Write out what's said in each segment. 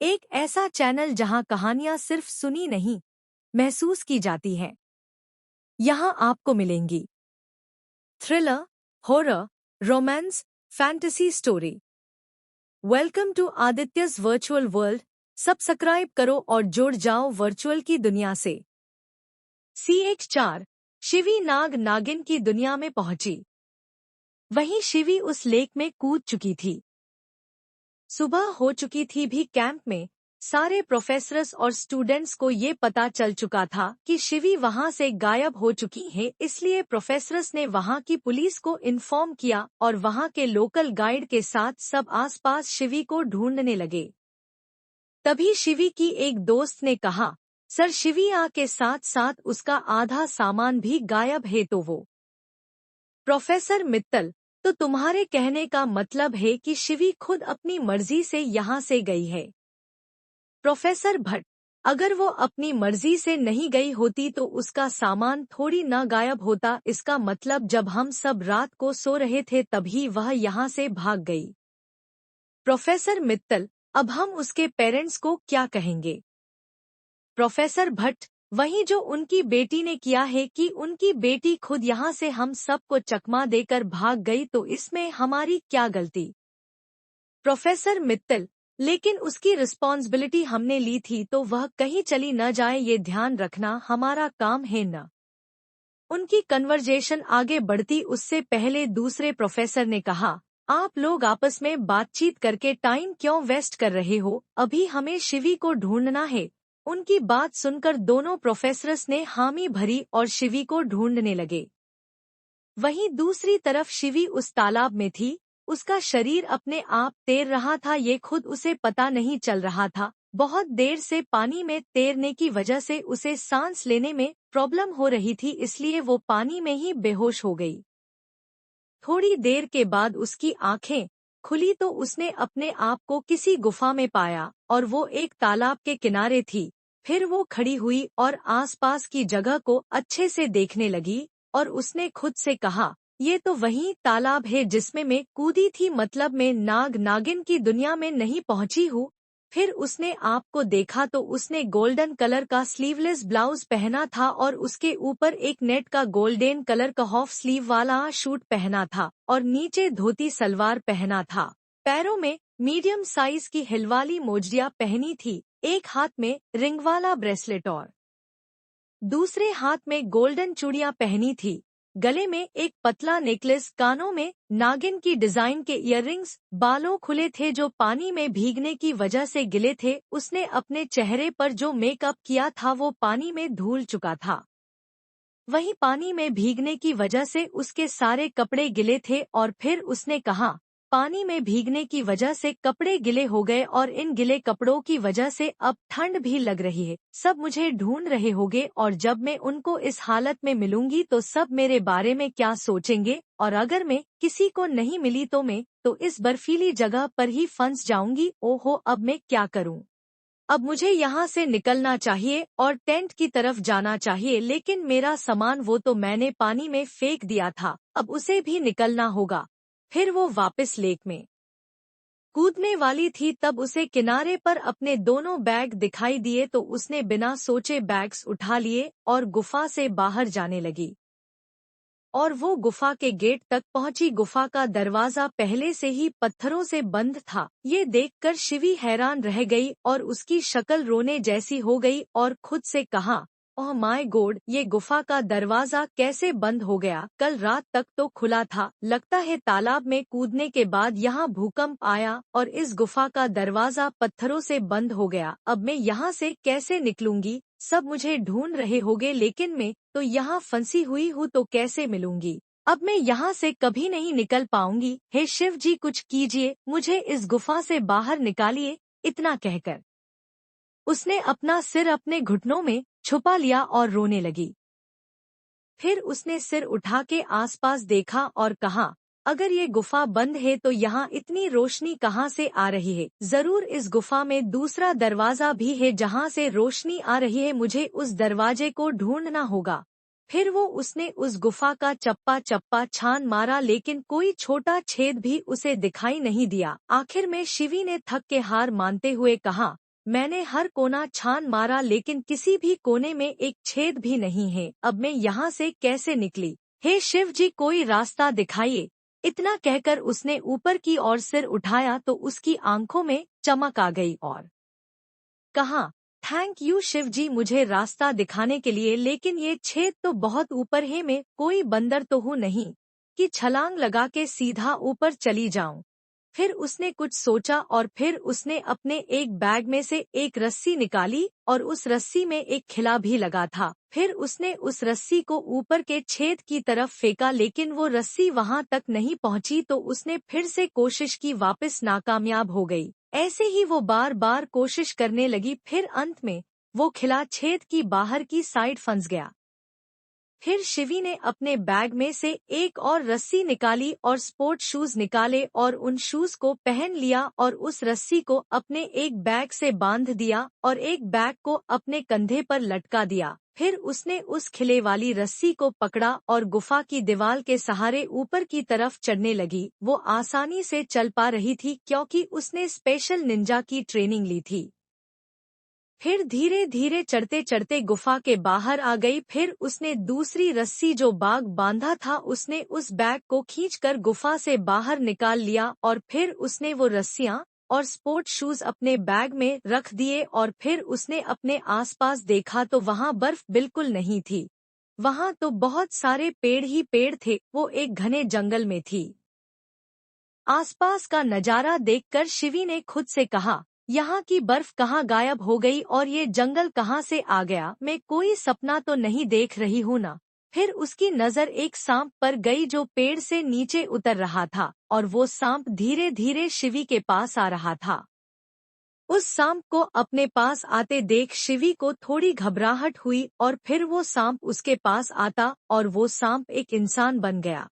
एक ऐसा चैनल जहां कहानियां सिर्फ सुनी नहीं, महसूस की जाती हैं। यहां आपको मिलेंगी thriller, horror, romance, fantasy story. Welcome to Aditya's virtual world. Subscribe करो और जुड़ जाओ वर्चुअल की दुनिया से। CH4 शिवी नाग नागिन की दुनिया में पहुंची। वहीं शिवी उस लेक में कूद चुकी थी। सुबह हो चुकी थी भी कैंप में सारे प्रोफेसर्स और स्टूडेंट्स को ये पता चल चुका था कि शिवी वहां से गायब हो चुकी है। इसलिए प्रोफेसर्स ने वहां की पुलिस को इन्फॉर्म किया और वहां के लोकल गाइड के साथ सब आसपास शिवी को ढूंढने लगे। तभी शिवी की एक दोस्त ने कहा, सर शिवी के साथ साथ उसका आधा सामान भी गायब है। तो वो प्रोफेसर मित्तल, तो तुम्हारे कहने का मतलब है कि शिवी खुद अपनी मर्जी से यहाँ से गई है? प्रोफेसर भट्ट, अगर वो अपनी मर्जी से नहीं गई होती तो उसका सामान थोड़ी न गायब होता। इसका मतलब जब हम सब रात को सो रहे थे तभी वह यहाँ से भाग गई। प्रोफेसर मित्तल, अब हम उसके पेरेंट्स को क्या कहेंगे? प्रोफेसर भट्ट, वही जो उनकी बेटी ने किया है कि उनकी बेटी खुद यहाँ से हम सबको चकमा देकर भाग गई, तो इसमें हमारी क्या गलती? प्रोफेसर मित्तल, लेकिन उसकी रिस्पॉन्सिबिलिटी हमने ली थी तो वह कहीं चली न जाए, ये ध्यान रखना हमारा काम है न। उनकी कन्वर्जेशन आगे बढ़ती उससे पहले दूसरे प्रोफेसर ने कहा, आप लोग आपस में बातचीत करके टाइम क्यों वेस्ट कर रहे हो? अभी हमें शिवी को ढूंढना है। उनकी बात सुनकर दोनों प्रोफेसर्स ने हामी भरी और शिवी को ढूंढने लगे। वहीं दूसरी तरफ शिवी उस तालाब में थी। उसका शरीर अपने आप तैर रहा था, ये खुद उसे पता नहीं चल रहा था। बहुत देर से पानी में तैरने की वजह से उसे सांस लेने में प्रॉब्लम हो रही थी, इसलिए वो पानी में ही बेहोश हो गई। थोड़ी देर के बाद उसकी आंखें खुली तो उसने अपने आप को किसी गुफा में पाया और वो एक तालाब के किनारे थी। फिर वो खड़ी हुई और आसपास की जगह को अच्छे से देखने लगी और उसने खुद से कहा, ये तो वही तालाब है जिसमें मैं कूदी थी, मतलब मैं नाग नागिन की दुनिया में नहीं पहुंची हूँ। फिर उसने आपको देखा तो उसने गोल्डन कलर का स्लीवलेस ब्लाउज पहना था और उसके ऊपर एक नेट का गोल्डन कलर का हाफ स्लीव वाला शूट पहना था और नीचे धोती सलवार पहना था। पैरों में मीडियम साइज की हिल वाली मोजड़ियां पहनी थी। एक हाथ में रिंग वाला ब्रेसलेट और दूसरे हाथ में गोल्डन चूड़ियां पहनी थी। गले में एक पतला नेकलेस, कानों में नागिन की डिजाइन के इयररिंग्स, बालों खुले थे जो पानी में भीगने की वजह से गिले थे। उसने अपने चेहरे पर जो मेकअप किया था वो पानी में धुल चुका था। वहीं पानी में भीगने की वजह से उसके सारे कपड़े गिले थे और फिर उसने कहा, पानी में भीगने की वजह से कपड़े गिले हो गए और इन गिले कपड़ों की वजह से अब ठंड भी लग रही है। सब मुझे ढूंढ रहे होंगे और जब मैं उनको इस हालत में मिलूंगी तो सब मेरे बारे में क्या सोचेंगे, और अगर मैं किसी को नहीं मिली तो मैं तो इस बर्फीली जगह पर ही फंस जाऊंगी। ओहो, अब मैं क्या करूं? अब मुझे यहाँ से निकलना चाहिए और टेंट की तरफ जाना चाहिए, लेकिन मेरा सामान वो तो मैंने पानी में फेंक दिया था, अब उसे भी निकलना होगा। फिर वो वापस लेक में कूदने वाली थी तब उसे किनारे पर अपने दोनों बैग दिखाई दिए तो उसने बिना सोचे बैग्स उठा लिए और गुफा से बाहर जाने लगी। और वो गुफा के गेट तक पहुंची। गुफा का दरवाजा पहले से ही पत्थरों से बंद था। ये देखकर शिवी हैरान रह गई और उसकी शक्ल रोने जैसी हो गई और खुद से कहा, ओह माय गॉड, ये गुफा का दरवाजा कैसे बंद हो गया? कल रात तक तो खुला था। लगता है तालाब में कूदने के बाद यहाँ भूकंप आया और इस गुफा का दरवाजा पत्थरों से बंद हो गया। अब मैं यहाँ से कैसे निकलूंगी? सब मुझे ढूंढ रहे होंगे, लेकिन मैं तो यहाँ फंसी हुई हूँ, तो कैसे मिलूंगी? अब मैं यहाँ से कभी नहीं निकल पाऊंगी। हे शिव जी, कुछ कीजिए, मुझे इस गुफा से बाहर निकालिए। इतना कहकर उसने अपना सिर अपने घुटनों में छुपा लिया और रोने लगी। फिर उसने सिर उठा के आसपास देखा और कहा, अगर ये गुफा बंद है तो यहाँ इतनी रोशनी कहाँ से आ रही है? जरूर इस गुफा में दूसरा दरवाजा भी है जहाँ से रोशनी आ रही है। मुझे उस दरवाजे को ढूंढना होगा। फिर उसने उस गुफा का चप्पा चप्पा छान मारा, लेकिन कोई छोटा छेद भी उसे दिखाई नहीं दिया। आखिर में शिवी ने थक के हार मानते हुए कहा, मैंने हर कोना छान मारा लेकिन किसी भी कोने में एक छेद भी नहीं है। अब मैं यहाँ से कैसे निकली? हे शिव जी, कोई रास्ता दिखाइए। इतना कहकर उसने ऊपर की ओर सिर उठाया तो उसकी आंखों में चमक आ गई और कहा, थैंक यू शिव जी मुझे रास्ता दिखाने के लिए, लेकिन ये छेद तो बहुत ऊपर है। मैं कोई बंदर तो हूँ नहीं कि छलांग लगा के सीधा ऊपर चली जाऊं। फिर उसने कुछ सोचा और फिर उसने अपने एक बैग में से एक रस्सी निकाली और उस रस्सी में एक खिला भी लगा था। फिर उसने उस रस्सी को ऊपर के छेद की तरफ फेंका लेकिन वो रस्सी वहां तक नहीं पहुंची तो उसने फिर से कोशिश की, वापस नाकामयाब हो गई। ऐसे ही वो बार बार कोशिश करने लगी। फिर अंत में वो खिला छेद की बाहर की साइड फंस गया। फिर शिवी ने अपने बैग में से एक और रस्सी निकाली और स्पोर्ट शूज निकाले और उन शूज को पहन लिया और उस रस्सी को अपने एक बैग से बांध दिया और एक बैग को अपने कंधे पर लटका दिया। फिर उसने उस खिले वाली रस्सी को पकड़ा और गुफा की दीवार के सहारे ऊपर की तरफ चढ़ने लगी। वो आसानी से चल पा रही थी क्योंकि उसने स्पेशल निंजा की ट्रेनिंग ली थी। फिर धीरे धीरे चढ़ते चढ़ते गुफा के बाहर आ गई। फिर उसने दूसरी रस्सी जो बाग बांधा था उसने उस बैग को खींचकर गुफा से बाहर निकाल लिया और फिर उसने वो रस्सियां और स्पोर्ट शूज अपने बैग में रख दिए और फिर उसने अपने आसपास देखा तो वहां बर्फ बिल्कुल नहीं थी। वहां तो बहुत सारे पेड़ ही पेड़ थे। वो एक घने जंगल में थी। आसपास का नजारा देखकर शिवी ने खुद से कहा, यहाँ की बर्फ कहाँ गायब हो गई और ये जंगल कहाँ से आ गया? मैं कोई सपना तो नहीं देख रही हूँ ना? फिर उसकी नजर एक सांप पर गई जो पेड़ से नीचे उतर रहा था और वो सांप धीरे धीरे शिवी के पास आ रहा था। उस सांप को अपने पास आते देख शिवी को थोड़ी घबराहट हुई और फिर वो सांप उसके पास आता और वो सांप एक इंसान बन गया।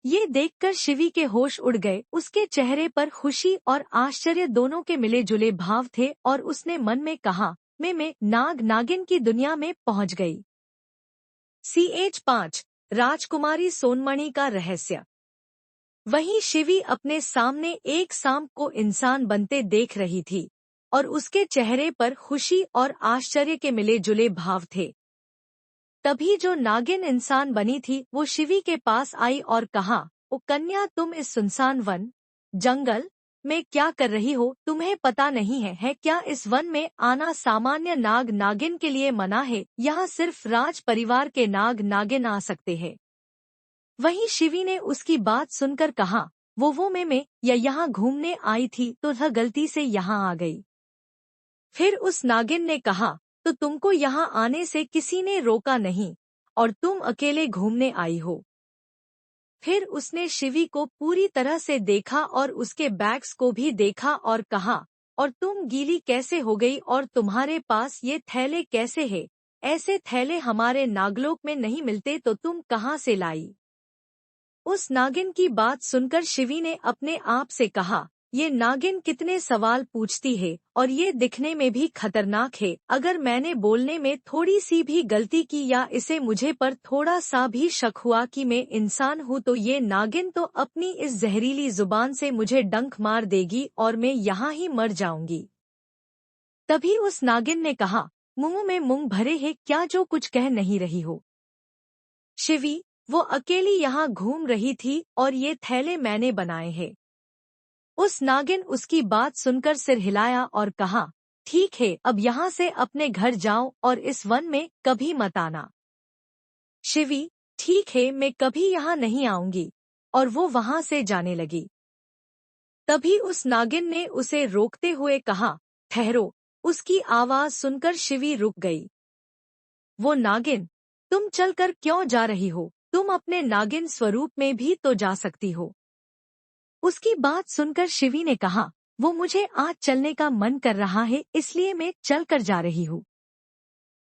ये देखकर शिवी के होश उड़ गए। उसके चेहरे पर खुशी और आश्चर्य दोनों के मिले जुले भाव थे और उसने मन में कहा, मैं नाग नागिन की दुनिया में पहुंच गई। CH5 राजकुमारी सोनमणि का रहस्य। वहीं शिवी अपने सामने एक सांप को इंसान बनते देख रही थी और उसके चेहरे पर खुशी और आश्चर्य के मिले जुले भाव थे। तभी जो नागिन इंसान बनी थी वो शिवी के पास आई और कहा, ओ कन्या, तुम इस सुनसान वन जंगल में क्या कर रही हो? तुम्हें पता नहीं है क्या इस वन में आना सामान्य नाग नागिन के लिए मना है? यहाँ सिर्फ राज परिवार के नाग नागिन आ सकते हैं। वहीं शिवी ने उसकी बात सुनकर कहा, वो मैं या यहाँ घूमने आई थी तो वह गलती से यहाँ आ गई। फिर उस नागिन ने कहा, तो तुमको यहाँ आने से किसी ने रोका नहीं और तुम अकेले घूमने आई हो। फिर उसने शिवी को पूरी तरह से देखा और उसके बैग्स को भी देखा और कहा, और तुम गीली कैसे हो गई और तुम्हारे पास ये थैले कैसे हैं? ऐसे थैले हमारे नागलोक में नहीं मिलते, तो तुम कहाँ से लाई? उस नागिन की बात सुनकर शिवी ने अपने आप से कहा, ये नागिन कितने सवाल पूछती है और ये दिखने में भी खतरनाक है। अगर मैंने बोलने में थोड़ी सी भी गलती की या इसे मुझे पर थोड़ा सा भी शक हुआ कि मैं इंसान हूँ तो ये नागिन तो अपनी इस जहरीली जुबान से मुझे डंक मार देगी और मैं यहाँ ही मर जाऊंगी। तभी उस नागिन ने कहा, मुंह में मूंग भरे है क्या जो कुछ कह नहीं रही हो? शिवी, वो अकेली यहाँ घूम रही थी और ये थैले मैंने बनाए हैं। उस नागिन उसकी बात सुनकर सिर हिलाया और कहा, ठीक है, अब यहाँ से अपने घर जाओ और इस वन में कभी मत आना। शिवी, ठीक है, मैं कभी यहाँ नहीं आऊंगी। और वो वहाँ से जाने लगी। तभी उस नागिन ने उसे रोकते हुए कहा, ठहरो। उसकी आवाज सुनकर शिवी रुक गई। वो नागिन, तुम चलकर क्यों जा रही हो? तुम अपने नागिन स्वरूप में भी तो जा सकती हो। उसकी बात सुनकर शिवी ने कहा, वो मुझे आज चलने का मन कर रहा है इसलिए मैं चलकर जा रही हूँ।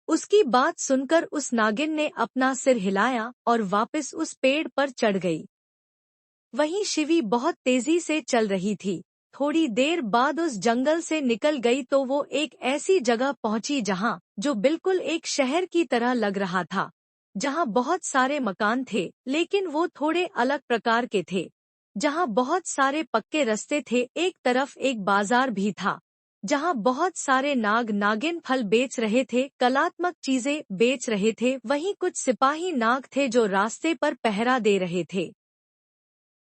उसकी बात सुनकर उस नागिन ने अपना सिर हिलाया और वापस उस पेड़ पर चढ़ गई। वहीं शिवी बहुत तेजी से चल रही थी। थोड़ी देर बाद उस जंगल से निकल गई तो वो एक ऐसी जगह पहुंची जहां जो बिल्कुल एक शहर की तरह लग रहा था, जहां बहुत सारे मकान थे लेकिन वो थोड़े अलग प्रकार के थे, जहां बहुत सारे पक्के रास्ते थे। एक तरफ एक बाजार भी था जहाँ बहुत सारे नाग नागिन फल बेच रहे थे, कलात्मक चीजें बेच रहे थे। वहीं कुछ सिपाही नाग थे जो रास्ते पर पहरा दे रहे थे।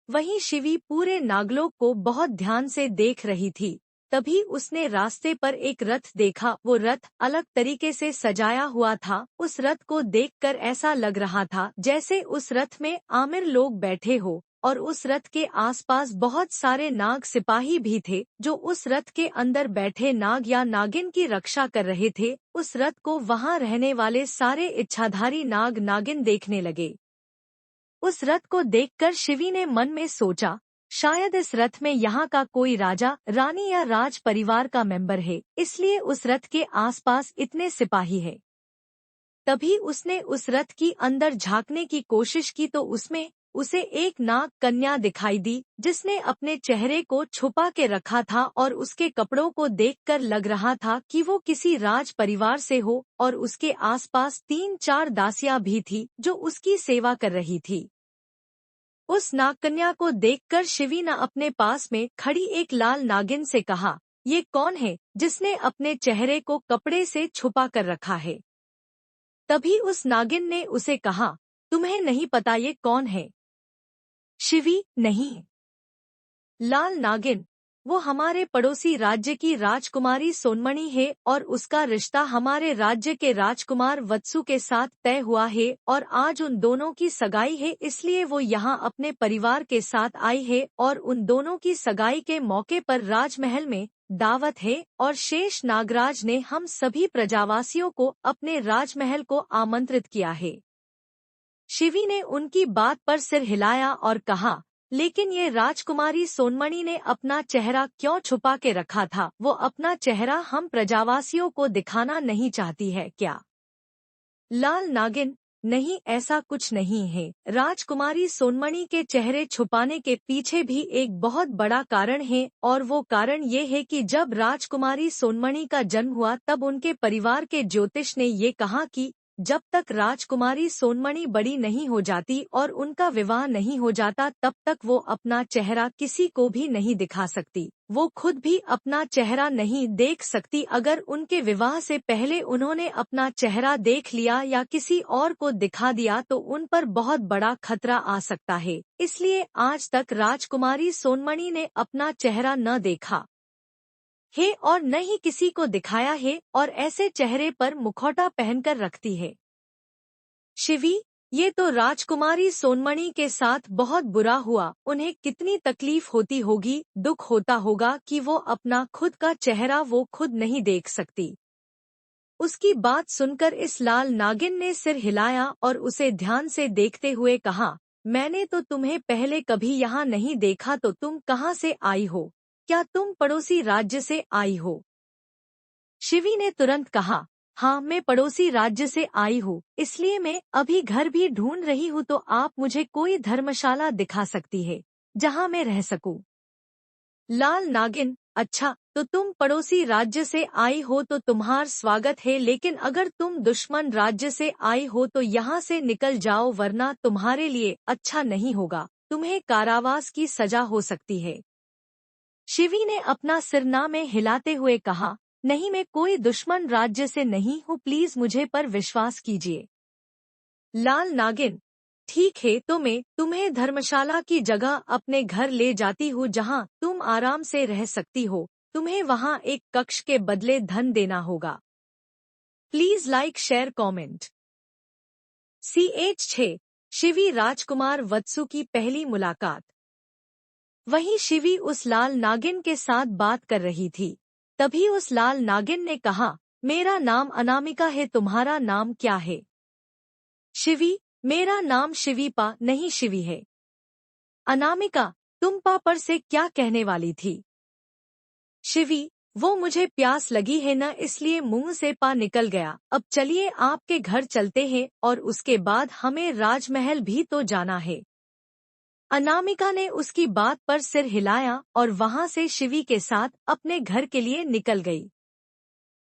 वहीं शिवी पूरे नागलोक को बहुत ध्यान से देख रही थी। तभी उसने रास्ते पर एक रथ देखा। वो रथ अलग तरीके से सजाया हुआ था। उस रथ को देखकर ऐसा लग रहा था जैसे उस रथ में आमिर लोग बैठे हो, और उस रथ के आसपास बहुत सारे नाग सिपाही भी थे जो उस रथ के अंदर बैठे नाग या नागिन की रक्षा कर रहे थे। उस रथ को वहां रहने वाले सारे इच्छाधारी नाग नागिन देखने लगे। उस रथ को देखकर शिवी ने मन में सोचा, शायद इस रथ में यहाँ का कोई राजा, रानी या राज परिवार का मेंबर है, इसलिए उस रथ के आसपास इतने सिपाही है। तभी उसने उस रथ की अंदर झांकने की कोशिश की तो उसमें उसे एक नाग कन्या दिखाई दी, जिसने अपने चेहरे को छुपा के रखा था और उसके कपड़ों को देखकर लग रहा था कि वो किसी राज परिवार से हो, और उसके आसपास 3-4 दासियां भी थी जो उसकी सेवा कर रही थी। उस नागकन्या को देखकर शिवी ने अपने पास में खड़ी एक लाल नागिन से कहा, ये कौन है जिसने अपने चेहरे को कपड़े से छुपा कर रखा है? तभी उस नागिन ने उसे कहा, तुम्हें नहीं पता ये कौन है? शिवी, नहीं। लाल नागिन, वो हमारे पड़ोसी राज्य की राजकुमारी सोनमणि है और उसका रिश्ता हमारे राज्य के राजकुमार वत्सु के साथ तय हुआ है और आज उन दोनों की सगाई है, इसलिए वो यहाँ अपने परिवार के साथ आई है और उन दोनों की सगाई के मौके पर राजमहल में दावत है और शेष नागराज ने हम सभी प्रजावासियों को अपने राजमहल को आमंत्रित किया है। शिवी ने उनकी बात पर सिर हिलाया और कहा, लेकिन ये राजकुमारी सोनमणि ने अपना चेहरा क्यों छुपा के रखा था? वो अपना चेहरा हम प्रजावासियों को दिखाना नहीं चाहती है क्या? लाल नागिन, नहीं, ऐसा कुछ नहीं है। राजकुमारी सोनमणि के चेहरे छुपाने के पीछे भी एक बहुत बड़ा कारण है, और वो कारण ये है कि जब राजकुमारी सोनमणि का जन्म हुआ तब उनके परिवार के ज्योतिष ने ये कहा कि जब तक राजकुमारी सोनमणि बड़ी नहीं हो जाती और उनका विवाह नहीं हो जाता तब तक वो अपना चेहरा किसी को भी नहीं दिखा सकती। वो खुद भी अपना चेहरा नहीं देख सकती। अगर उनके विवाह से पहले उन्होंने अपना चेहरा देख लिया या किसी और को दिखा दिया तो उन पर बहुत बड़ा खतरा आ सकता है। इसलिए आज तक राजकुमारी सोनमणि ने अपना चेहरा न देखा है और न ही किसी को दिखाया है और ऐसे चेहरे पर मुखौटा पहनकर रखती है। शिवी, ये तो राजकुमारी सोनमणि के साथ बहुत बुरा हुआ। उन्हें कितनी तकलीफ होती होगी, दुख होता होगा कि वो अपना खुद का चेहरा वो खुद नहीं देख सकती। उसकी बात सुनकर इस लाल नागिन ने सिर हिलाया और उसे ध्यान से देखते हुए कहा, मैंने तो तुम्हें पहले कभी यहाँ नहीं देखा, तो तुम कहाँ से आई हो? क्या तुम पड़ोसी राज्य से आई हो? शिवी ने तुरंत कहा, हाँ, मैं पड़ोसी राज्य से आई हूँ, इसलिए मैं अभी घर भी ढूंढ रही हूँ, तो आप मुझे कोई धर्मशाला दिखा सकती है जहाँ मैं रह सकूं? लाल नागिन, अच्छा, तो तुम पड़ोसी राज्य से आई हो तो तुम्हार स्वागत है, लेकिन अगर तुम दुश्मन राज्य से आई हो तो यहाँ से निकल जाओ, वरना तुम्हारे लिए अच्छा नहीं होगा। तुम्हें कारावास की सजा हो सकती है। शिवी ने अपना सिरना में हिलाते हुए कहा, नहीं, मैं कोई दुश्मन राज्य से नहीं हूँ, प्लीज मुझे पर विश्वास कीजिए। लाल नागिन, ठीक है, तो मैं तुम्हें धर्मशाला की जगह अपने घर ले जाती हूँ जहाँ तुम आराम से रह सकती हो। तुम्हें वहाँ एक कक्ष के बदले धन देना होगा। Please like, share, comment. CH6 Shivi Rajkumar Vatsu की पहली मुलाकात। वहीं शिवी उस लाल नागिन के साथ बात कर रही थी। तभी उस लाल नागिन ने कहा, मेरा नाम अनामिका है, तुम्हारा नाम क्या है? शिवी, मेरा नाम शिवीपा नहीं शिवी है। अनामिका, तुम पा पर से क्या कहने वाली थी? शिवी, वो मुझे प्यास लगी है न, इसलिए मुंह से पा निकल गया। अब चलिए आपके घर चलते हैं और उसके बाद हमें राजमहल भी तो जाना है। अनामिका ने उसकी बात पर सिर हिलाया और वहां से शिवी के साथ अपने घर के लिए निकल गई।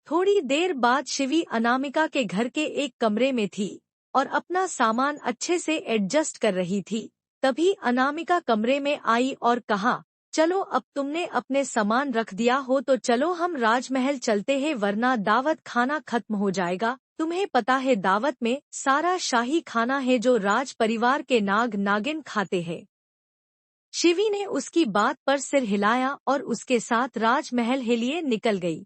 थोड़ी देर बाद शिवी अनामिका के घर के एक कमरे में थी और अपना सामान अच्छे से एडजस्ट कर रही थी। तभी अनामिका कमरे में आई और कहा, चलो अब तुमने अपने सामान रख दिया हो तो चलो हम राजमहल चलते हैं, वरना दावत खाना खत्म हो जाएगा। तुम्हें पता है दावत में सारा शाही खाना है जो राज परिवार के नाग नागिन खाते हैं। शिवी ने उसकी बात पर सिर हिलाया और उसके साथ राजमहल के लिए निकल गई।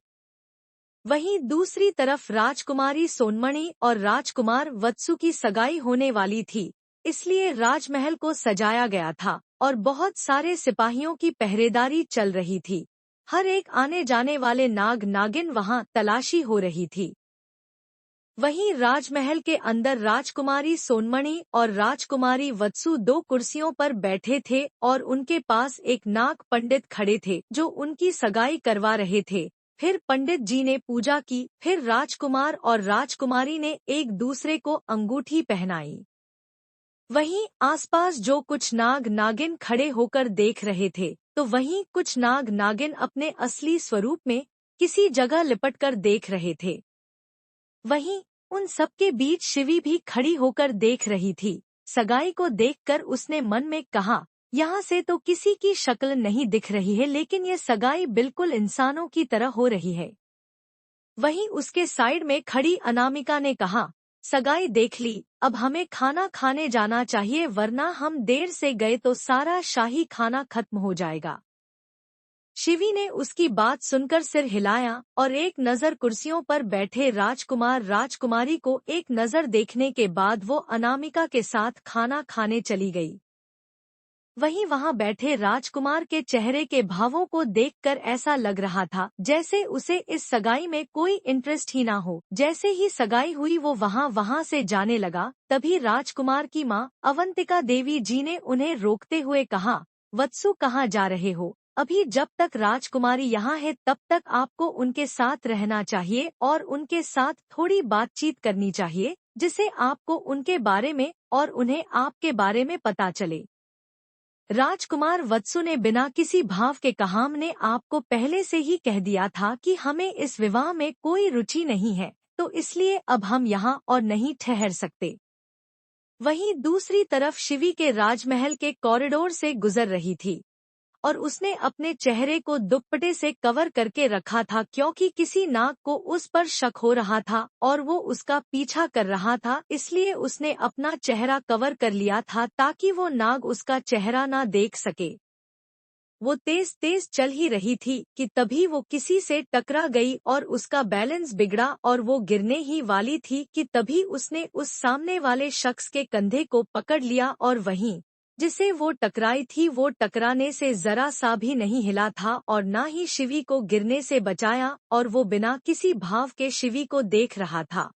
वहीं दूसरी तरफ राजकुमारी सोनमणि और राजकुमार वत्सु की सगाई होने वाली थी, इसलिए राजमहल को सजाया गया था और बहुत सारे सिपाहियों की पहरेदारी चल रही थी। हर एक आने जाने वाले नाग नागिन वहां तलाशी हो रही थी। वहीं राजमहल के अंदर राजकुमारी सोनमणि और राजकुमारी वत्सु 2 कुर्सियों पर बैठे थे और उनके पास एक नाग पंडित खड़े थे जो उनकी सगाई करवा रहे थे। फिर पंडित जी ने पूजा की, फिर राजकुमार और राजकुमारी ने एक दूसरे को अंगूठी पहनाई। वहीं आसपास जो कुछ नाग नागिन खड़े होकर देख रहे थे, तो वहीं कुछ नाग नागिन अपने असली स्वरूप में किसी जगह लिपटकर देख रहे थे। वहीं उन सबके बीच शिवी भी खड़ी होकर देख रही थी। सगाई को देखकर उसने मन में कहा, यहाँ से तो किसी की शक्ल नहीं दिख रही है, लेकिन ये सगाई बिल्कुल इंसानों की तरह हो रही है। वहीं उसके साइड में खड़ी अनामिका ने कहा, सगाई देख ली, अब हमें खाना खाने जाना चाहिए, वरना हम देर से गए तो सारा शाही खाना खत्म हो जाएगा। शिवी ने उसकी बात सुनकर सिर हिलाया और एक नज़र कुर्सियों पर बैठे राजकुमार राजकुमारी को एक नज़र देखने के बाद वो अनामिका के साथ खाना खाने चली गई। वहीं वहां बैठे राजकुमार के चेहरे के भावों को देखकर ऐसा लग रहा था जैसे उसे इस सगाई में कोई इंटरेस्ट ही ना हो। जैसे ही सगाई हुई वो वहां से जाने लगा, तभी राजकुमार की मां अवंतिका देवी जी ने उन्हें रोकते हुए कहा, वत्सु कहाँ जा रहे हो? अभी जब तक राजकुमारी यहाँ है तब तक आपको उनके साथ रहना चाहिए और उनके साथ थोड़ी बातचीत करनी चाहिए, जिससे आपको उनके बारे में और उन्हें आपके बारे में पता चले। राजकुमार वत्सु ने बिना किसी भाव के कहा, हमने आपको पहले से ही कह दिया था कि हमें इस विवाह में कोई रुचि नहीं है, तो इसलिए अब हम यहाँ और नहीं ठहर सकते। वहीं दूसरी तरफ शिवी के राजमहल के कॉरिडोर से गुजर रही थी और उसने अपने चेहरे को दुपट्टे से कवर करके रखा था, क्योंकि किसी नाग को उस पर शक हो रहा था और वो उसका पीछा कर रहा था, इसलिए उसने अपना चेहरा कवर कर लिया था ताकि वो नाग उसका चेहरा ना देख सके। वो तेज तेज चल ही रही थी कि तभी वो किसी से टकरा गई और उसका बैलेंस बिगड़ा और वो गिरने ही वाली थी कि तभी उसने उस सामने वाले शख्स के कंधे को पकड़ लिया और वहीं जिसे वो टकराई थी वो टकराने से जरा सा भी नहीं हिला था और ना ही शिवी को गिरने से बचाया और वो बिना किसी भाव के शिवी को देख रहा था।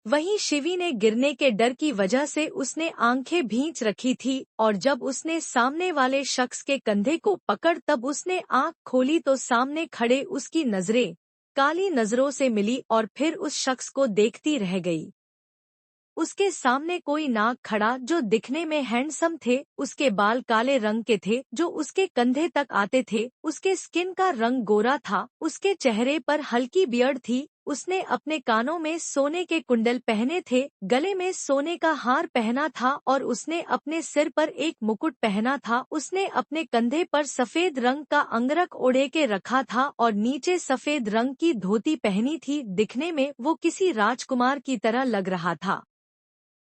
वहीं शिवी ने गिरने के डर की वजह से उसने आंखें भींच रखी थी और जब उसने सामने वाले शख्स के कंधे को पकड़ तब उसने आंख खोली तो सामने खड़े उसकी नजरें काली नजरों से मिली और फिर उस शख्स को देखती रह गई। उसके सामने कोई नाग खड़ा जो दिखने में हैंडसम थे, उसके बाल काले रंग के थे जो उसके कंधे तक आते थे, उसके स्किन का रंग गोरा था, उसके चेहरे पर हल्की बियर्ड थी, उसने अपने कानों में सोने के कुंडल पहने थे, गले में सोने का हार पहना था और उसने अपने सिर पर एक मुकुट पहना था। उसने अपने कंधे पर सफेद रंग का अंगरख ओढ़े के रखा था और नीचे सफेद रंग की धोती पहनी थी। दिखने में वो किसी राजकुमार की तरह लग रहा था।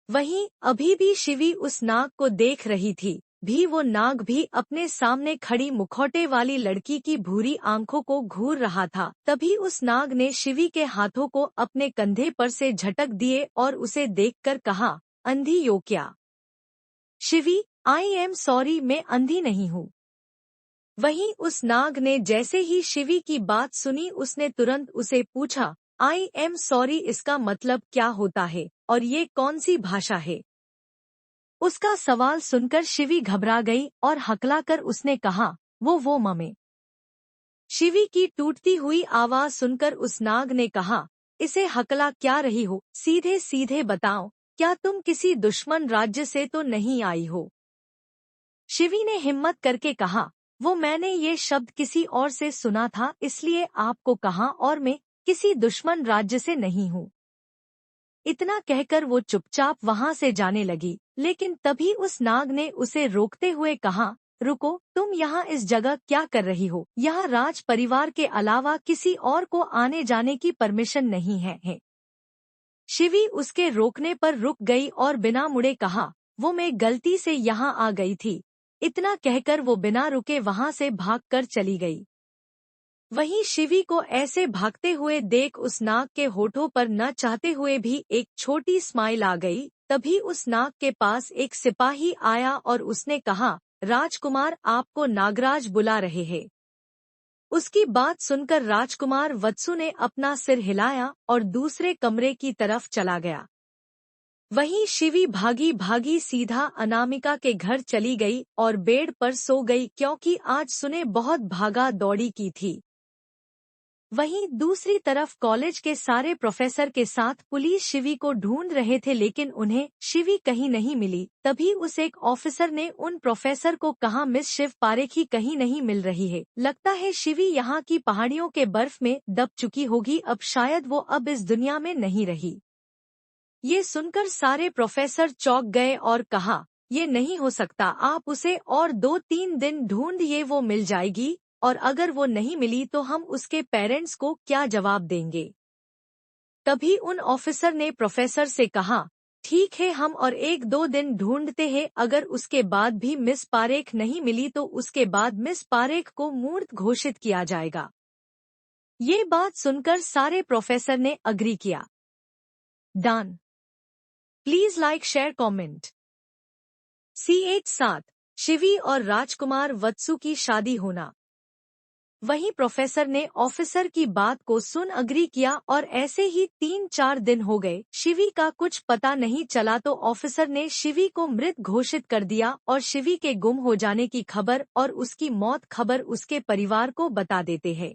वहीं अभी भी शिवी उस नाग को देख रही थी, वो नाग भी अपने सामने खड़ी मुखौटे वाली लड़की की भूरी आंखों को घूर रहा था। तभी उस नाग ने शिवी के हाथों को अपने कंधे पर से झटक दिए और उसे देखकर कहा, अंधी यो क्या? शिवी, आई एम सॉरी, मैं अंधी नहीं हूँ। वहीं उस नाग ने जैसे ही शिवी की बात सुनी उसने तुरंत उसे पूछा, आई एम सॉरी इसका मतलब क्या होता है और ये कौन सी भाषा है? उसका सवाल सुनकर शिवी घबरा गई और हकलाकर उसने कहा, वो ममे। शिवी की टूटती हुई आवाज सुनकर उस नाग ने कहा, इसे हकला क्या रही हो, सीधे सीधे बताओ, क्या तुम किसी दुश्मन राज्य से तो नहीं आई हो? शिवी ने हिम्मत करके कहा, वो मैंने ये शब्द किसी और से सुना था इसलिए आपको कहा और मैं किसी दुश्मन राज्य से नहीं हूँ। इतना कहकर वो चुपचाप वहां से जाने लगी, लेकिन तभी उस नाग ने उसे रोकते हुए कहा, रुको, तुम यहाँ इस जगह क्या कर रही हो? यहाँ राज परिवार के अलावा किसी और को आने जाने की परमिशन नहीं है। शिवी उसके रोकने पर रुक गई और बिना मुड़े कहा, वो मैं गलती से यहाँ आ गई थी। इतना कहकर वो बिना रुके वहाँ से भागकर चली गई। वहीं शिवी को ऐसे भागते हुए देख उस नाग के होठों पर न चाहते हुए भी एक छोटी स्माइल आ गई। तभी उस नाग के पास एक सिपाही आया और उसने कहा, राजकुमार, आपको नागराज बुला रहे हैं। उसकी बात सुनकर राजकुमार वत्सु ने अपना सिर हिलाया और दूसरे कमरे की तरफ चला गया। वहीं शिवी भागी भागी सीधा अनामिका के घर चली गई और बेड पर सो गई, क्योंकि आज सुने बहुत भागा दौड़ी की थी। वहीं दूसरी तरफ कॉलेज के सारे प्रोफेसर के साथ पुलिस शिवी को ढूंढ रहे थे, लेकिन उन्हें शिवी कहीं नहीं मिली। तभी उस एक ऑफिसर ने उन प्रोफेसर को कहा, मिस शिव पारेखी कहीं नहीं मिल रही है। लगता है शिवी यहाँ की पहाड़ियों के बर्फ में दब चुकी होगी। अब शायद वो अब इस दुनिया में नहीं रही। ये सुनकर सारे प्रोफेसर चौंक गए और कहा, ये नहीं हो सकता, आप उसे और 2-3 दिन ढूंढिए, वो मिल जाएगी। और अगर वो नहीं मिली तो हम उसके पेरेंट्स को क्या जवाब देंगे? तभी उन ऑफिसर ने प्रोफेसर से कहा, ठीक है, हम और 1-2 दिन ढूंढते हैं। अगर उसके बाद भी मिस पारेख नहीं मिली तो उसके बाद मिस पारेख को मूर्त घोषित किया जाएगा। ये बात सुनकर सारे प्रोफेसर ने अग्री किया। Done. Please like, share, comment. CH-7 Shivi और राजकुमार वत्सु की शादी होना। वहीं प्रोफेसर ने ऑफिसर की बात को सुन अग्री किया और ऐसे ही 3-4 दिन हो गए। शिवी का कुछ पता नहीं चला तो ऑफिसर ने शिवी को मृत घोषित कर दिया और शिवी के गुम हो जाने की खबर और उसकी मौत खबर उसके परिवार को बता देते हैं।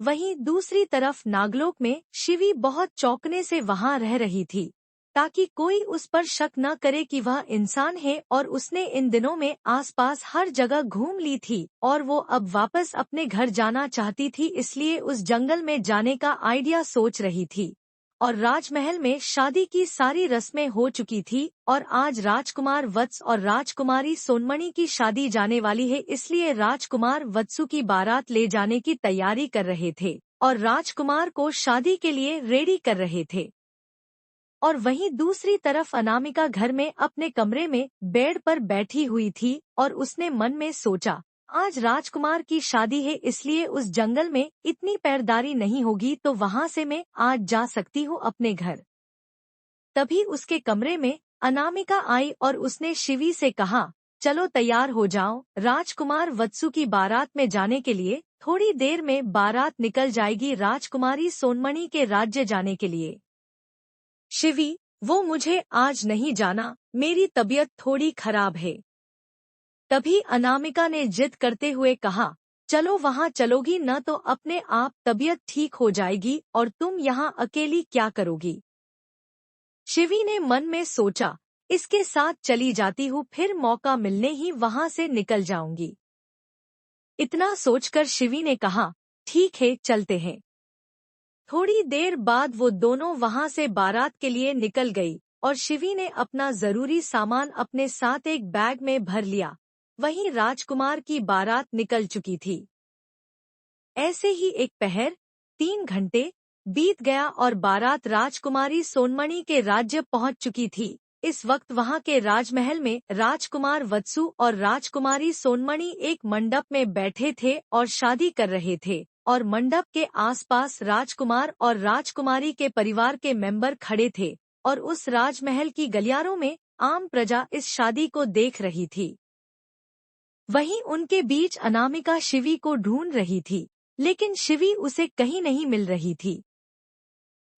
वहीं दूसरी तरफ नागलोक में शिवी बहुत चौंकने से वहां रह रही थी, ताकि कोई उस पर शक न करे कि वह इंसान है। और उसने इन दिनों में आसपास हर जगह घूम ली थी और वो अब वापस अपने घर जाना चाहती थी, इसलिए उस जंगल में जाने का आइडिया सोच रही थी। और राजमहल में शादी की सारी रस्में हो चुकी थी और आज राजकुमार वत्स और राजकुमारी सोनमणि की शादी जाने वाली है, इसलिए राजकुमार वत्सु की बारात ले जाने की तैयारी कर रहे थे और राजकुमार को शादी के लिए रेडी कर रहे थे। और वहीं दूसरी तरफ अनामिका घर में अपने कमरे में बेड पर बैठी हुई थी और उसने मन में सोचा, आज राजकुमार की शादी है, इसलिए उस जंगल में इतनी पैरदारी नहीं होगी, तो वहां से मैं आज जा सकती हूँ अपने घर। तभी उसके कमरे में अनामिका आई और उसने शिवी से कहा, चलो तैयार हो जाओ, राजकुमार वत्सु की बारात में जाने के लिए। थोड़ी देर में बारात निकल जाएगी राजकुमारी सोनमणि के राज्य जाने के लिए। शिवी, वो मुझे आज नहीं जाना, मेरी तबीयत थोड़ी खराब है। तभी अनामिका ने जिद करते हुए कहा, चलो वहाँ चलोगी न तो अपने आप तबीयत ठीक हो जाएगी और तुम यहाँ अकेली क्या करोगी? शिवी ने मन में सोचा, इसके साथ चली जाती हूँ, फिर मौका मिलने ही वहाँ से निकल जाऊंगी। इतना सोचकर शिवी ने कहा, ठीक है, चलते हैं। थोड़ी देर बाद वो दोनों वहां से बारात के लिए निकल गई और शिवी ने अपना जरूरी सामान अपने साथ एक बैग में भर लिया। वहीं राजकुमार की बारात निकल चुकी थी। ऐसे ही एक पहर 3 घंटे बीत गया और बारात राजकुमारी सोनमणि के राज्य पहुंच चुकी थी। इस वक्त वहां के राजमहल में राजकुमार वत्सु और राजकुमारी सोनमणि एक मंडप में बैठे थे और शादी कर रहे थे और मंडप के आसपास राजकुमार और राजकुमारी के परिवार के मेंबर खड़े थे और उस राजमहल की गलियारों में आम प्रजा इस शादी को देख रही थी। वहीं उनके बीच अनामिका शिवी को ढूंढ रही थी, लेकिन शिवी उसे कहीं नहीं मिल रही थी।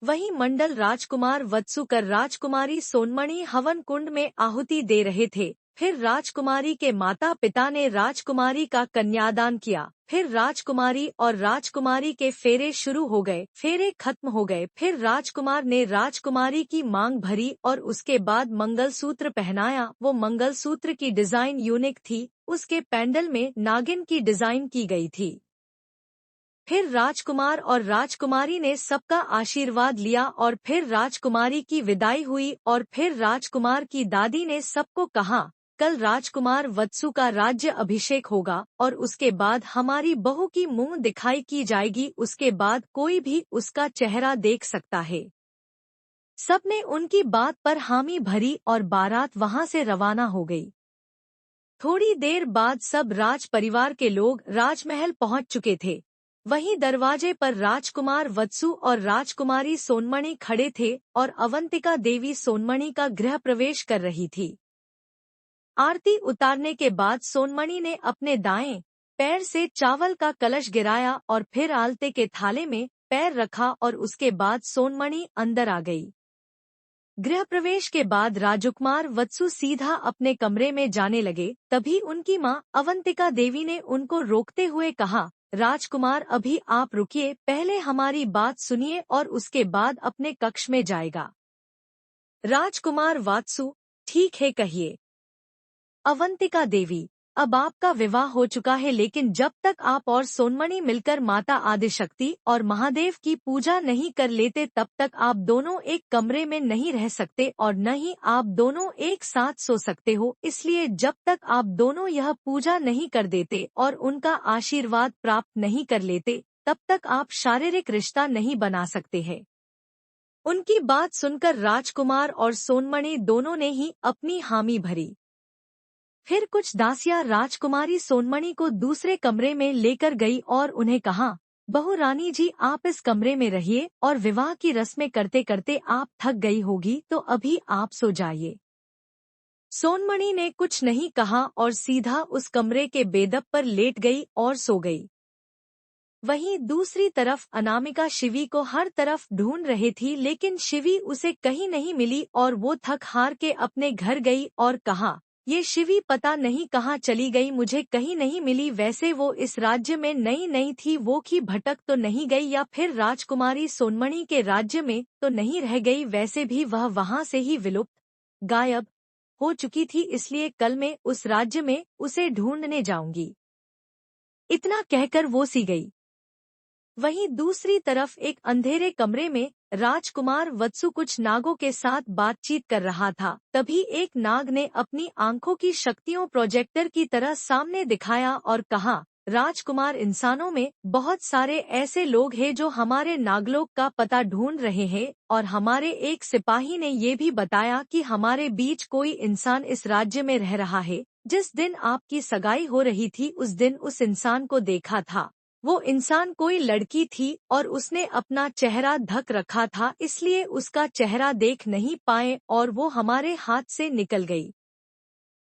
वहीं मंडल राजकुमार वत्सु कर राजकुमारी सोनमणि हवन कुंड में आहुति दे रहे थे। फिर राजकुमारी के माता पिता ने राजकुमारी का कन्यादान किया। फिर राजकुमारी और राजकुमारी के फेरे शुरू हो गए, फेरे खत्म हो गए। फिर राजकुमार ने राजकुमारी की मांग भरी और उसके बाद मंगलसूत्र पहनाया। वो मंगलसूत्र की डिजाइन यूनिक थी, उसके पैंडल में नागिन की डिजाइन की गई थी। फिर राजकुमार और राजकुमारी ने सबका आशीर्वाद लिया और फिर राजकुमारी की विदाई हुई और फिर राजकुमार की दादी ने सबको कहा, कल राजकुमार वत्सु का राज्य अभिषेक होगा और उसके बाद हमारी बहू की मुंह दिखाई की जाएगी, उसके बाद कोई भी उसका चेहरा देख सकता है। सबने उनकी बात पर हामी भरी और बारात वहां से रवाना हो गई। थोड़ी देर बाद सब राज परिवार के लोग राजमहल पहुंच चुके थे। वहीं दरवाजे पर राजकुमार वत्सु और राजकुमारी सोनमणि खड़े थे और अवंतिका देवी सोनमणि का गृह प्रवेश कर रही थी। आरती उतारने के बाद सोनमणि ने अपने दाएं पैर से चावल का कलश गिराया और फिर आलते के थाले में पैर रखा और उसके बाद सोनमणि अंदर आ गई। गृह प्रवेश के बाद राजकुमार वत्सु सीधा अपने कमरे में जाने लगे। तभी उनकी मां अवंतिका देवी ने उनको रोकते हुए कहा, राजकुमार अभी आप रुकिए, पहले हमारी बात सुनिए और उसके बाद अपने कक्ष में जाएगा। राजकुमार वत्सु, ठीक है कहिए। अवंतिका देवी, अब आपका विवाह हो चुका है, लेकिन जब तक आप और सोनमणि मिलकर माता आदिशक्ति और महादेव की पूजा नहीं कर लेते तब तक आप दोनों एक कमरे में नहीं रह सकते और न ही आप दोनों एक साथ सो सकते हो। इसलिए जब तक आप दोनों यह पूजा नहीं कर देते और उनका आशीर्वाद प्राप्त नहीं कर लेते तब तक आप शारीरिक रिश्ता नहीं बना सकते हैं। उनकी बात सुनकर राजकुमार और सोनमणि दोनों ने ही अपनी हामी भरी। फिर कुछ दासियां राजकुमारी सोनमणि को दूसरे कमरे में लेकर गई और उन्हें कहा, बहू रानी जी आप इस कमरे में रहिए और विवाह की रस्में करते करते आप थक गई होगी तो अभी आप सो जाइए। सोनमणि ने कुछ नहीं कहा और सीधा उस कमरे के बेदब पर लेट गई और सो गई। वहीं दूसरी तरफ अनामिका शिवी को हर तरफ ढूंढ रही थी, लेकिन शिवी उसे कहीं नहीं मिली और वो थक हार के अपने घर गई और कहा, ये शिवी पता नहीं कहाँ चली गई, मुझे कहीं नहीं मिली। वैसे वो इस राज्य में नई नई थी, वो की भटक तो नहीं गई या फिर राजकुमारी सोनमणि के राज्य में तो नहीं रह गई। वैसे भी वह वहां से ही विलुप्त गायब हो चुकी थी, इसलिए कल मैं उस राज्य में उसे ढूंढने जाऊंगी। इतना कहकर वो सी गई। वहीं दूसरी तरफ एक अंधेरे कमरे में राजकुमार वत्सु कुछ नागों के साथ बातचीत कर रहा था। तभी एक नाग ने अपनी आंखों की शक्तियों प्रोजेक्टर की तरह सामने दिखाया और कहा, राजकुमार इंसानों में बहुत सारे ऐसे लोग हैं जो हमारे नागलोक का पता ढूंढ रहे हैं और हमारे एक सिपाही ने ये भी बताया कि हमारे बीच कोई इंसान इस राज्य में रह रहा है। जिस दिन आपकी सगाई हो रही थी उस दिन उस इंसान को देखा था। वो इंसान कोई लड़की थी और उसने अपना चेहरा ढक रखा था, इसलिए उसका चेहरा देख नहीं पाए और वो हमारे हाथ से निकल गई।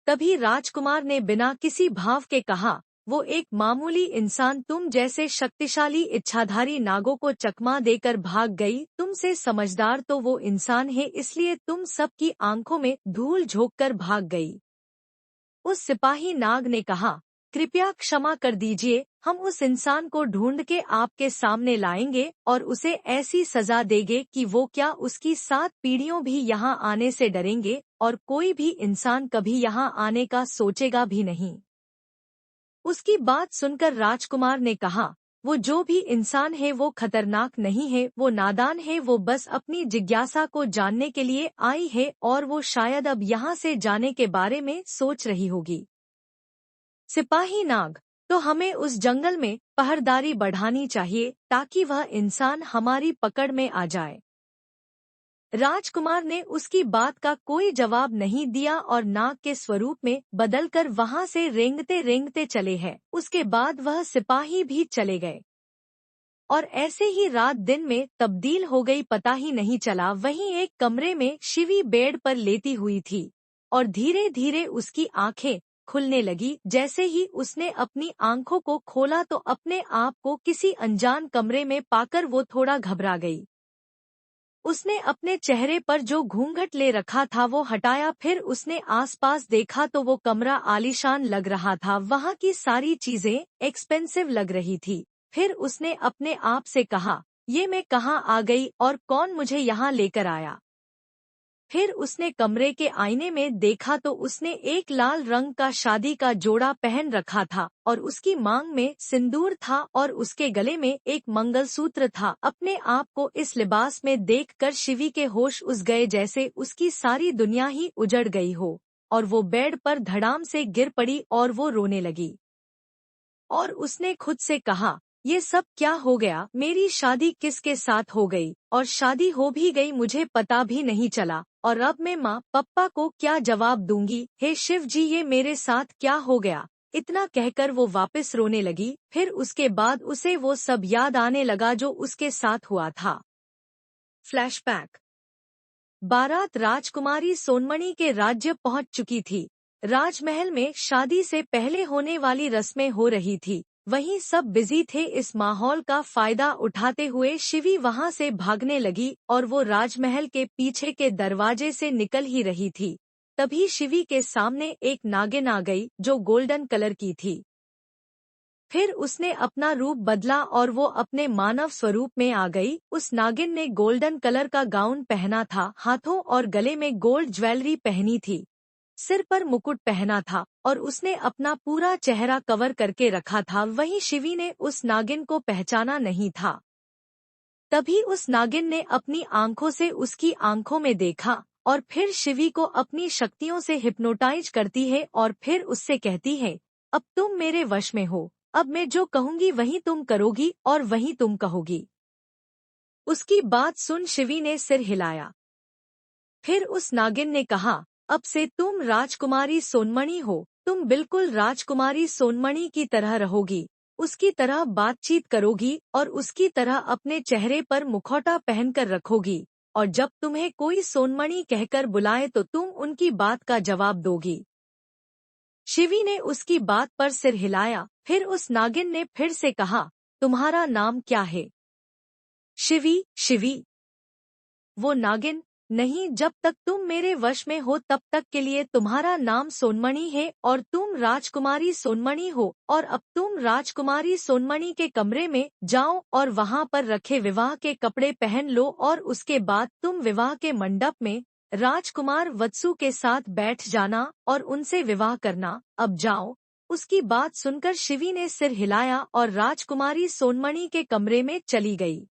तभी राजकुमार ने बिना किसी भाव के कहा, वो एक मामूली इंसान तुम जैसे शक्तिशाली इच्छाधारी नागों को चकमा देकर भाग गई। तुमसे समझदार तो वो इंसान है, इसलिए तुम सबकी आंखों में धूल झोंककर भाग गई। उस सिपाही नाग ने कहा, कृपया क्षमा कर दीजिए, हम उस इंसान को ढूंढ के आपके सामने लाएंगे और उसे ऐसी सजा देंगे कि वो क्या उसकी 7 पीढ़ियों भी यहाँ आने से डरेंगे और कोई भी इंसान कभी यहाँ आने का सोचेगा भी नहीं। उसकी बात सुनकर राजकुमार ने कहा, वो जो भी इंसान है वो खतरनाक नहीं है, वो नादान है, वो बस अपनी जिज्ञासा को जानने के लिए आई है और वो शायद अब यहाँ से जाने के बारे में सोच रही होगी। सिपाही नाग, तो हमें उस जंगल में पहरेदारी बढ़ानी चाहिए ताकि वह इंसान हमारी पकड़ में आ जाए। राजकुमार ने उसकी बात का कोई जवाब नहीं दिया और नाग के स्वरूप में बदलकर वहां से रेंगते रेंगते चले हैं। उसके बाद वह सिपाही भी चले गए और ऐसे ही रात दिन में तब्दील हो गई, पता ही नहीं चला। वहीं एक कमरे में शिवी बेड पर लेटी हुई थी और धीरे धीरे उसकी आंखें खुलने लगी। जैसे ही उसने अपनी आंखों को खोला तो अपने आप को किसी अनजान कमरे में पाकर वो थोड़ा घबरा गई। उसने अपने चेहरे पर जो घूंघट ले रखा था वो हटाया, फिर उसने आसपास देखा तो वो कमरा आलीशान लग रहा था। वहाँ की सारी चीजें एक्सपेंसिव लग रही थी। फिर उसने अपने आप से कहा, ये मैं कहाँ आ गई और कौन मुझे यहाँ लेकर आया। फिर उसने कमरे के आईने में देखा तो उसने एक लाल रंग का शादी का जोड़ा पहन रखा था और उसकी मांग में सिंदूर था और उसके गले में एक मंगलसूत्र था। अपने आप को इस लिबास में देखकर शिवी के होश उस गए जैसे उसकी सारी दुनिया ही उजड़ गई हो। और वो बेड पर धड़ाम से गिर पड़ी और वो रोने लगी। और उसने खुद से कहा, ये सब क्या हो गया, मेरी शादी किसके साथ हो गई, और शादी हो भी गई मुझे पता भी नहीं चला, और अब मैं माँ पप्पा को क्या जवाब दूंगी, हे शिव जी ये मेरे साथ क्या हो गया। इतना कहकर वो वापस रोने लगी। फिर उसके बाद उसे वो सब याद आने लगा जो उसके साथ हुआ था। फ्लैशबैक। बारात राजकुमारी सोनमणि के राज्य पहुंच चुकी थी। राजमहल में शादी से पहले होने वाली रस्में हो रही थी। वहीं सब बिजी थे। इस माहौल का फायदा उठाते हुए शिवी वहां से भागने लगी और वो राजमहल के पीछे के दरवाजे से निकल ही रही थी। तभी शिवी के सामने एक नागिन आ गई जो गोल्डन कलर की थी। फिर उसने अपना रूप बदला और वो अपने मानव स्वरूप में आ गई। उस नागिन ने गोल्डन कलर का गाउन पहना था, हाथों और गले में गोल्ड ज्वेलरी पहनी थी, सिर पर मुकुट पहना था और उसने अपना पूरा चेहरा कवर करके रखा था। वहीं शिवी ने उस नागिन को पहचाना नहीं था। तभी उस नागिन ने अपनी आंखों से उसकी आंखों में देखा और फिर शिवी को अपनी शक्तियों से हिप्नोटाइज करती है और फिर उससे कहती है, अब तुम मेरे वश में हो, अब मैं जो कहूंगी वही तुम करोगी और वही तुम कहोगी। उसकी बात सुन शिवी ने सिर हिलाया। फिर उस नागिन ने कहा, अब से तुम राजकुमारी सोनमणि हो, तुम बिल्कुल राजकुमारी सोनमणि की तरह रहोगी, उसकी तरह बातचीत करोगी और उसकी तरह अपने चेहरे पर मुखौटा पहनकर रखोगी, और जब तुम्हें कोई सोनमणि कहकर बुलाए तो तुम उनकी बात का जवाब दोगी। शिवी ने उसकी बात पर सिर हिलाया। फिर उस नागिन ने फिर से कहा, तुम्हारा नाम क्या है? शिवी। शिवी। वो नागिन, नहीं, जब तक तुम मेरे वश में हो तब तक के लिए तुम्हारा नाम सोनमणि है और तुम राजकुमारी सोनमणि हो, और अब तुम राजकुमारी सोनमणि के कमरे में जाओ और वहां पर रखे विवाह के कपड़े पहन लो और उसके बाद तुम विवाह के मंडप में राजकुमार वत्सु के साथ बैठ जाना और उनसे विवाह करना। अब जाओ। उसकी बात सुनकर शिवी ने सिर हिलाया और राजकुमारी सोनमणि के कमरे में चली गई।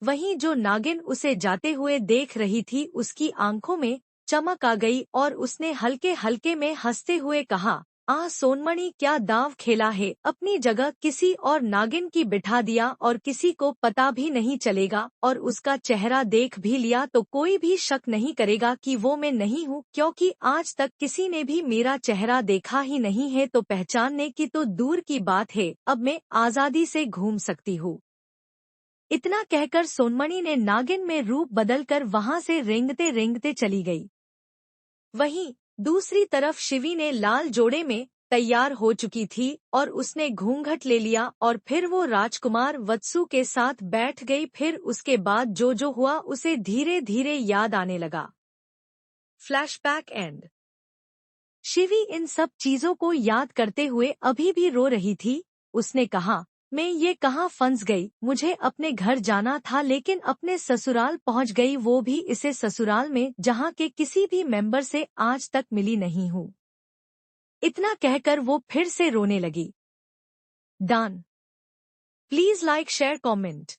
वहीं जो नागिन उसे जाते हुए देख रही थी उसकी आंखों में चमक आ गई और उसने हल्के हल्के में हंसते हुए कहा, सोनमणि क्या दाव खेला है, अपनी जगह किसी और नागिन की बिठा दिया और किसी को पता भी नहीं चलेगा, और उसका चेहरा देख भी लिया तो कोई भी शक नहीं करेगा कि वो मैं नहीं हूँ, क्योंकि आज तक किसी ने भी मेरा चेहरा देखा ही नहीं है, तो पहचानने की तो दूर की बात है, अब मैं आजादी से घूम सकती हूँ। इतना कहकर सोनमणि ने नागिन में रूप बदलकर वहां से रेंगते रेंगते चली गई। वहीं दूसरी तरफ शिवी ने लाल जोड़े में तैयार हो चुकी थी और उसने घूंघट ले लिया और फिर वो राजकुमार वत्सु के साथ बैठ गई। फिर उसके बाद जो हुआ उसे धीरे धीरे याद आने लगा। Flashback and. शिवी इन सब चीजों को याद करते हुए अभी भी रो रही थी। उसने कहा, मैं ये कहाँ फंस गई, मुझे अपने घर जाना था लेकिन अपने ससुराल पहुँच गई, वो भी इसे ससुराल में जहाँ के किसी भी मेंबर से आज तक मिली नहीं हूँ। इतना कहकर वो फिर से रोने लगी। Done. Please like share comment.